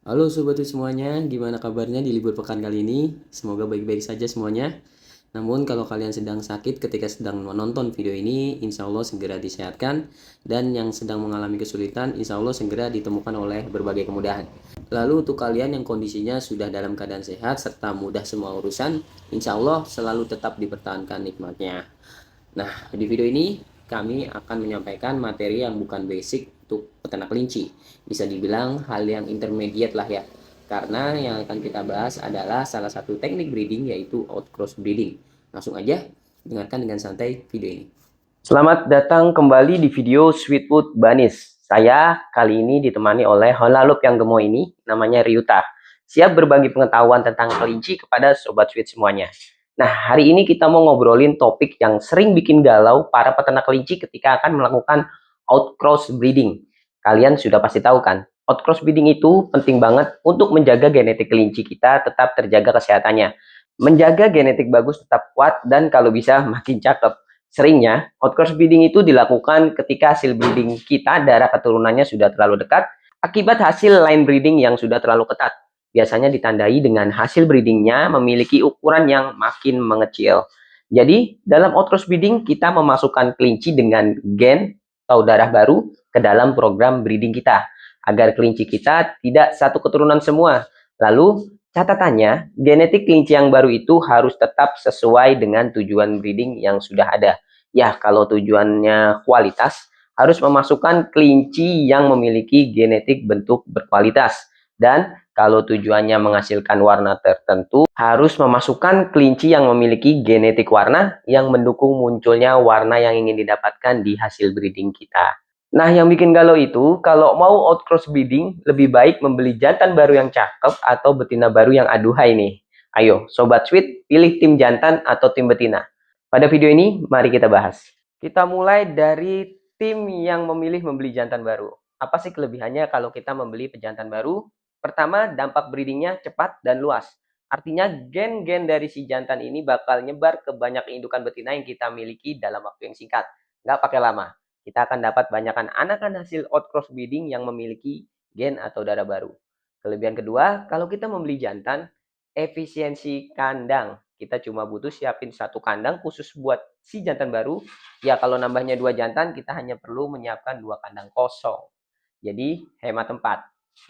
Halo sobat semuanya, gimana kabarnya di libur pekan kali ini? Semoga baik-baik saja semuanya. Namun kalau kalian sedang sakit ketika sedang menonton video ini, insya Allah segera disehatkan. Dan yang sedang mengalami kesulitan, insya Allah segera ditemukan oleh berbagai kemudahan. Lalu untuk kalian yang kondisinya sudah dalam keadaan sehat serta mudah semua urusan, insya Allah selalu tetap dipertahankan nikmatnya. Nah, di video ini kami akan menyampaikan materi yang bukan basic untuk peternak kelinci. Bisa dibilang hal yang intermediate lah ya. Karena yang akan kita bahas adalah salah satu teknik breeding yaitu outcross breeding. Langsung aja dengarkan dengan santai video ini. Selamat datang kembali di video Sweetwood Bunnies. Saya kali ini ditemani oleh Honalup yang gemoy ini, namanya Ryuta. Siap berbagi pengetahuan tentang kelinci kepada Sobat Sweet semuanya. Nah, hari ini kita mau ngobrolin topik yang sering bikin galau para peternak kelinci ketika akan melakukan outcross breeding. Kalian sudah pasti tahu kan, outcross breeding itu penting banget untuk menjaga genetik kelinci kita tetap terjaga kesehatannya. Menjaga genetik bagus tetap kuat dan kalau bisa makin cakep. Seringnya, outcross breeding itu dilakukan ketika hasil breeding kita darah keturunannya sudah terlalu dekat akibat hasil line breeding yang sudah terlalu ketat. Biasanya ditandai dengan hasil breedingnya memiliki ukuran yang makin mengecil. Jadi, dalam outcross breeding kita memasukkan kelinci dengan gen atau darah baru ke dalam program breeding kita agar kelinci kita tidak satu keturunan semua. Lalu, catatannya, genetik kelinci yang baru itu harus tetap sesuai dengan tujuan breeding yang sudah ada. Ya, kalau tujuannya kualitas, harus memasukkan kelinci yang memiliki genetik bentuk berkualitas. Dan kalau tujuannya menghasilkan warna tertentu, harus memasukkan kelinci yang memiliki genetik warna yang mendukung munculnya warna yang ingin didapatkan di hasil breeding kita. Nah, yang bikin galau itu, kalau mau outcross breeding, lebih baik membeli jantan baru yang cakep atau betina baru yang aduhai nih. Ayo, Sobat Sweet, pilih tim jantan atau tim betina. Pada video ini, mari kita bahas. Kita mulai dari tim yang memilih membeli jantan baru. Apa sih kelebihannya kalau kita membeli pejantan baru? Pertama, dampak breedingnya cepat dan luas. Artinya gen-gen dari si jantan ini bakal nyebar ke banyak indukan betina yang kita miliki dalam waktu yang singkat. Nggak pakai lama. Kita akan dapat banyakkan anakan hasil outcross breeding yang memiliki gen atau darah baru. Kelebihan kedua, kalau kita membeli jantan, efisiensi kandang. Kita cuma butuh siapin satu kandang khusus buat si jantan baru. Ya kalau nambahnya dua jantan, kita hanya perlu menyiapkan dua kandang kosong. Jadi hemat tempat.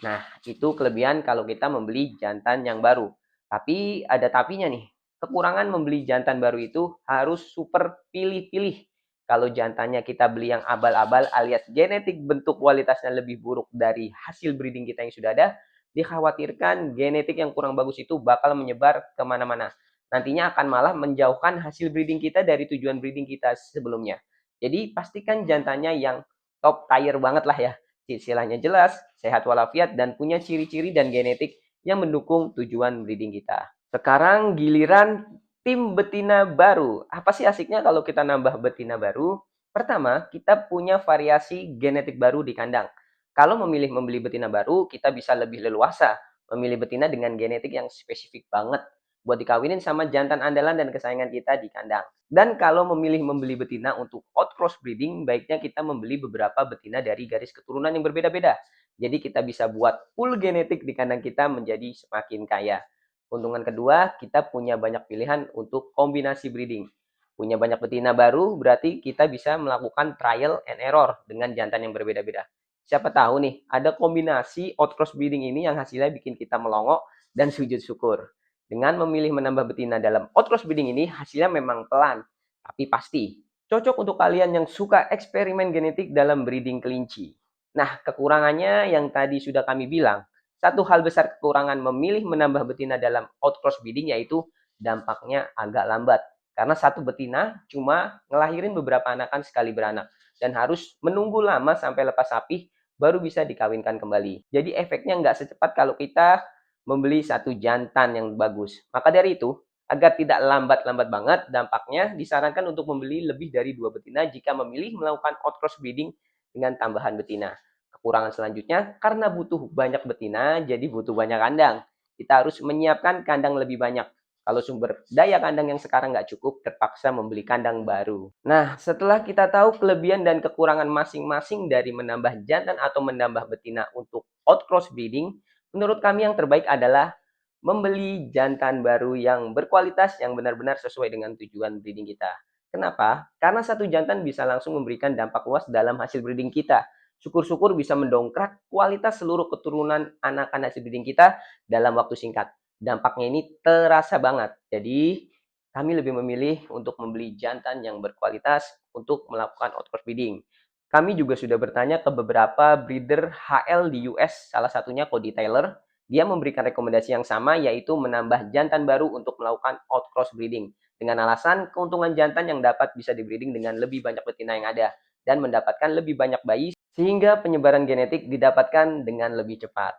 Nah, itu kelebihan kalau kita membeli jantan yang baru. Tapi ada tapinya nih. Kekurangan membeli jantan baru itu harus super pilih-pilih. Kalau jantannya kita beli yang abal-abal alias genetik bentuk kualitasnya lebih buruk dari hasil breeding kita yang sudah ada, dikhawatirkan genetik yang kurang bagus itu bakal menyebar kemana-mana. Nantinya akan malah menjauhkan hasil breeding kita dari tujuan breeding kita sebelumnya. Jadi pastikan jantannya yang top tier banget lah ya. Silsilahnya jelas, sehat walafiat, dan punya ciri-ciri dan genetik yang mendukung tujuan breeding kita. Sekarang giliran tim betina baru. Apa sih asiknya kalau kita nambah betina baru? Pertama, kita punya variasi genetik baru di kandang. Kalau memilih membeli betina baru, kita bisa lebih leluasa memilih betina dengan genetik yang spesifik banget buat dikawinin sama jantan andalan dan kesayangan kita di kandang. Dan kalau memilih membeli betina untuk outcross breeding, baiknya kita membeli beberapa betina dari garis keturunan yang berbeda-beda. Jadi kita bisa buat pool genetik di kandang kita menjadi semakin kaya. Keuntungan kedua, kita punya banyak pilihan untuk kombinasi breeding. Punya banyak betina baru, berarti kita bisa melakukan trial and error dengan jantan yang berbeda-beda. Siapa tahu nih, ada kombinasi outcross breeding ini yang hasilnya bikin kita melongo dan sujud syukur. Dengan memilih menambah betina dalam outcross breeding ini, hasilnya memang pelan, tapi pasti. Cocok untuk kalian yang suka eksperimen genetik dalam breeding kelinci. Nah, kekurangannya yang tadi sudah kami bilang, satu hal besar kekurangan memilih menambah betina dalam outcross breeding yaitu dampaknya agak lambat. Karena satu betina cuma ngelahirin beberapa anakan sekali beranak. Dan harus menunggu lama sampai lepas sapi baru bisa dikawinkan kembali. Jadi efeknya nggak secepat kalau kita membeli satu jantan yang bagus. Maka dari itu, agar tidak lambat-lambat banget, dampaknya disarankan untuk membeli lebih dari dua betina jika memilih melakukan outcross breeding dengan tambahan betina. Kekurangan selanjutnya, karena butuh banyak betina, jadi butuh banyak kandang. Kita harus menyiapkan kandang lebih banyak. Kalau sumber daya kandang yang sekarang nggak cukup, terpaksa membeli kandang baru. Nah, setelah kita tahu kelebihan dan kekurangan masing-masing dari menambah jantan atau menambah betina untuk outcross breeding, Menurut kami yang terbaik adalah membeli jantan baru yang berkualitas yang benar-benar sesuai dengan tujuan breeding kita. Kenapa? Karena satu jantan bisa langsung memberikan dampak luas dalam hasil breeding kita. Syukur-syukur bisa mendongkrak kualitas seluruh keturunan anakan hasil breeding kita dalam waktu singkat. Dampaknya ini terasa banget. Jadi, kami lebih memilih untuk membeli jantan yang berkualitas untuk melakukan outcross breeding. Kami juga sudah bertanya ke beberapa breeder HL di US, salah satunya Cody Taylor. Dia memberikan rekomendasi yang sama, yaitu menambah jantan baru untuk melakukan outcross breeding. Dengan alasan keuntungan jantan yang dapat bisa dibreeding dengan lebih banyak betina yang ada dan mendapatkan lebih banyak bayi sehingga penyebaran genetik didapatkan dengan lebih cepat.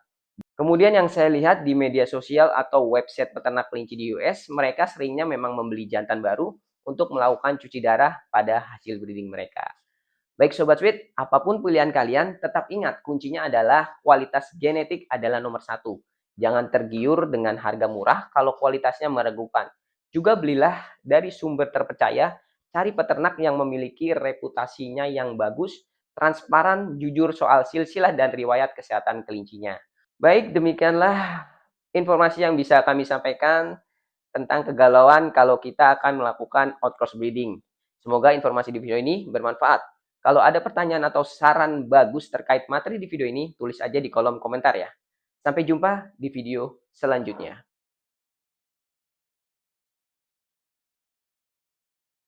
Kemudian yang saya lihat di media sosial atau website peternak kelinci di US, mereka seringnya memang membeli jantan baru untuk melakukan cuci darah pada hasil breeding mereka. Baik Sobat Sweet, apapun pilihan kalian, tetap ingat kuncinya adalah kualitas genetik adalah nomor satu. Jangan tergiur dengan harga murah kalau kualitasnya meragukan. Juga belilah dari sumber terpercaya, cari peternak yang memiliki reputasinya yang bagus, transparan, jujur soal silsilah dan riwayat kesehatan kelincinya. Baik, demikianlah informasi yang bisa kami sampaikan tentang kegalauan kalau kita akan melakukan outcross breeding. Semoga informasi di video ini bermanfaat. Kalau ada pertanyaan atau saran bagus terkait materi di video ini, tulis aja di kolom komentar ya. Sampai jumpa di video selanjutnya.